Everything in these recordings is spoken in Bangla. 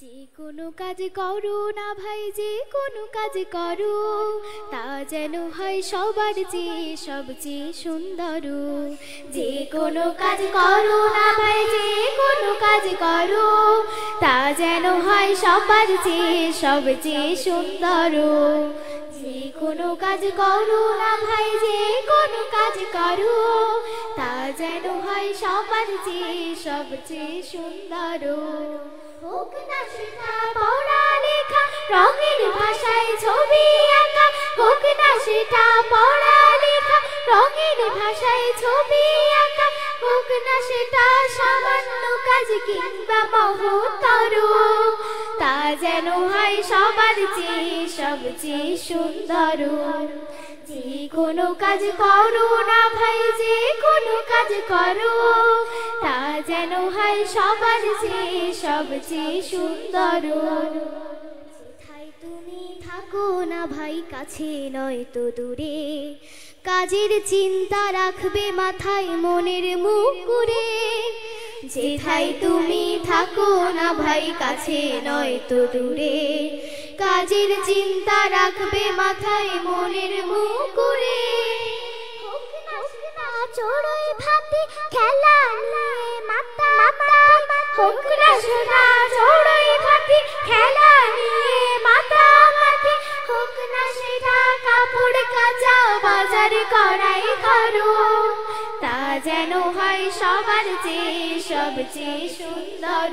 যে কোনো কাজ করো না ভাই, যে কোনো কাজ করো তা যেন হয় সবার চেয়ে সবচেয়ে সুন্দর। যে কোনো কাজ করো না ভাই, যে কোনো কাজ করো তা যেন হয় সবার চেয়ে সবচেয়ে সুন্দর। যে কোনো কাজ করো না ভাই, যে কোনো কাজ করো তা যেন হয় সবার চেয়ে সবচেয়ে সুন্দর। হোক না সেটা পড়ালেখা, রঙের ভাষায় ছবি আঁকা, হোক না সেটা পড়ালেখা, রঙের ভাষায় ছবি আঁকা, হোক না সেটা সামান্য কাজ কিংবা মহত্তর, তা যেন হয় সবার চেয়ে সবচেয়ে সুন্দর। যে কোনো কাজ করো না ভাই, যে কোনো কাজ করো তা যেন হয় সবার চেয়ে সবচেয়ে সুন্দর। যেথায় তুমি থাকো না ভাই, কাছে নয় তো দূরে, কাজের চিন্তা রাখবে মাথায় মনের মুকুরে। যেথায় তুমি থাকো না ভাই, কাছে নয় তো দূরে, কাজের চিন্তা রাখবে মাথায় মনের মুকুরে। হোক না সেটা চড়ুই ভাতি, খেলা নিয়ে মাতা মাতা, হোক না সেটা চড়ুই ভাতি, খেলা নিয়ে মাতা মাতি, হোক না সেটা কাপড় কাচা বাজার করাই করো, তা যেন হয় সবার চেয়ে সবচেয়ে সুন্দর।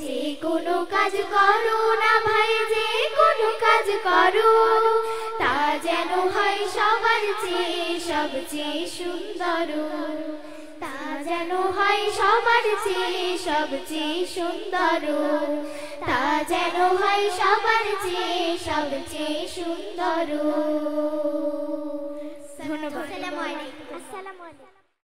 যে কোনো কাজ করো না ভাই, যে কোনো কাজ করো তা যেন হয় সবার চেয়ে সবচেয়ে সুন্দর। তা যেন হয় সবার চেয়ে সবচেয়ে সুন্দর। তা যেন হয় সবার চেয়ে সবচেয়ে সুন্দর। ধন্যবাদ। আসসালামু আলাইকুম।